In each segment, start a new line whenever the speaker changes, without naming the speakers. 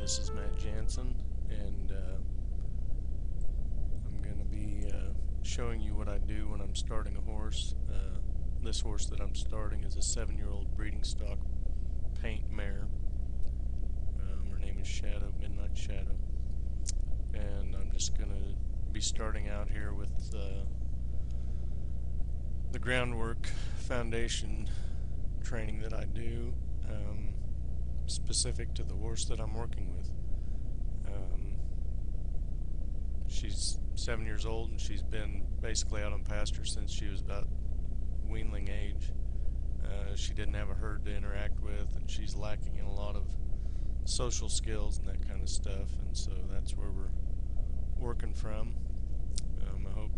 This is Matt Jansen, and I'm going to be showing you what I do when I'm starting a horse. This horse that I'm starting is a 7-year-old breeding stock paint mare. Her name is Shadow, Midnight Shadow, and I'm just going to be starting out here with the groundwork foundation training that I do, specific to the horse that I'm working with. She's 7 years old, and she's been basically out on pasture since she was about weanling age. She didn't have a herd to interact with, and she's lacking in a lot of social skills and that kind of stuff, and so that's where we're working from. I hope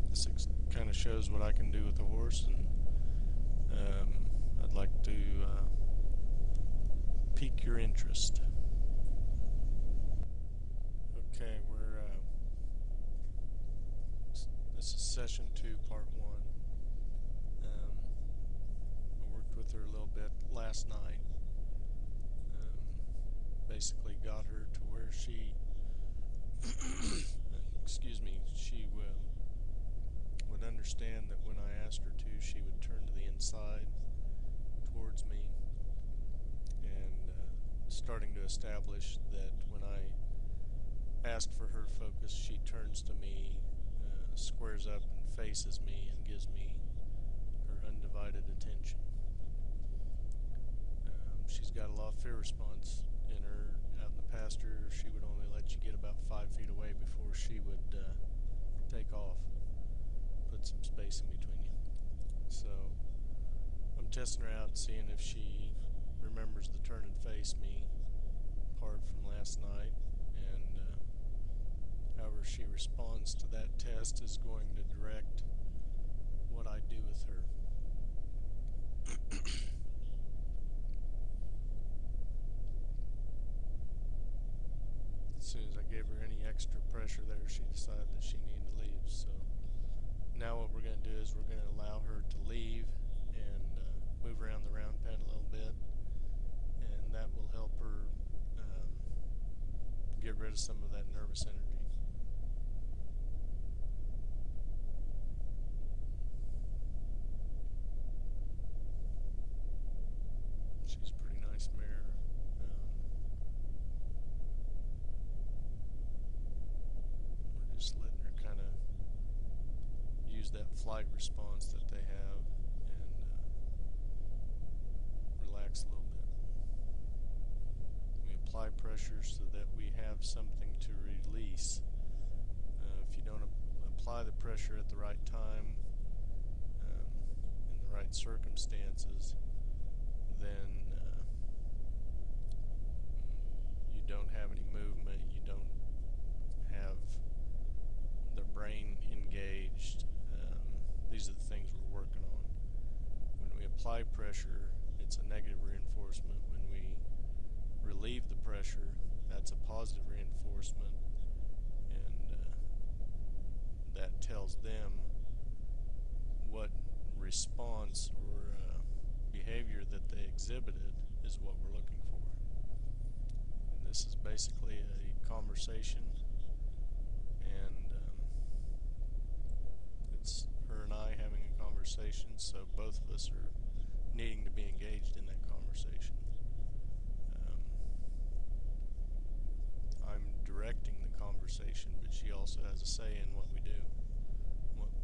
this kind of shows what I can do with the horse, and I'd like to pique your interest. Okay, this is session 2, part 1. I worked with her a little bit last night. Basically got her to where she, excuse me, she would understand that when I asked her to, she would turn to the inside towards me, and starting to establish that when I ask for her focus, she turns to me, squares up and faces me, and gives me her undivided attention. She's got a lot of fear response in her. Out in the pasture, she would only let you get about 5 feet away before she would take off, put some space in between you. So I'm testing her out and seeing if she remembers the turn and face me part from last night, and however she responds to that test is going to direct what I do with her. As soon as I gave her any extra pressure there, she decided that she needed to leave. So now what we're going to do is we're going to allow her to leave and move around the round pen a little bit, and that will help her get rid of some of that nervous energy. She's a pretty nice mare. We're just letting her kind of use that flight response that they have and relax a little bit. We apply pressure so that we have something to release. If you don't apply the pressure at the right time, in the right circumstances, then you don't have any movement, you don't have the brain engaged. These are the things we're working on. When we apply pressure, it's a negative reinforcement. When we relieve the pressure, that's a positive reinforcement, and that tells them what response or behavior that they exhibited is what we're looking for. And this is basically a conversation, and it's her and I having a conversation, so both of us are needing to be engaged in that conversation. I'm directing the conversation, but she also has a say in what we do,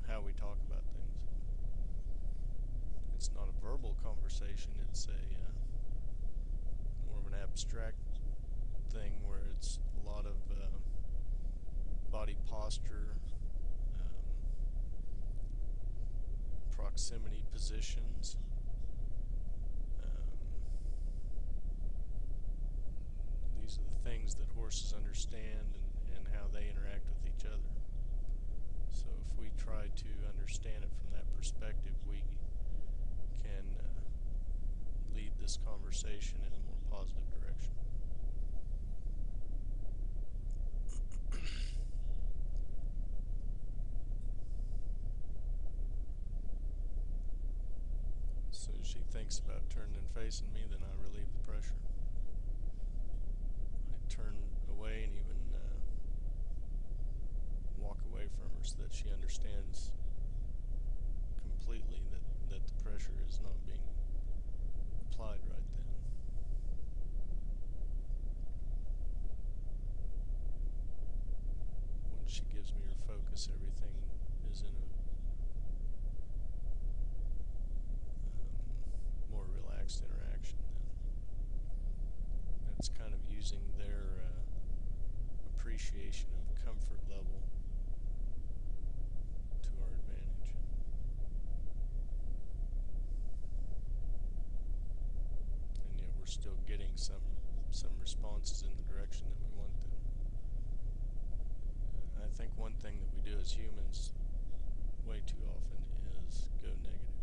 how we talk about things. It's not a verbal conversation, it's a more of an abstract thing where it's a lot of body posture, proximity positions, these are the things that horses understand, and how they interact with each other. So if we try to understand it from that perspective, we can lead this conversation in a more positive direction. As soon as she thinks about turning and facing me, then I relieve the pressure. I turn away and even walk away from her so that she understands completely that the pressure is not being applied right then. When she gives me her focus, everything is in a more relaxed interaction then. That's kind of using their appreciation of comfort level to our advantage. And yet we're still getting some responses in the direction that we want them. I think one thing that we do as humans way too often is go negative.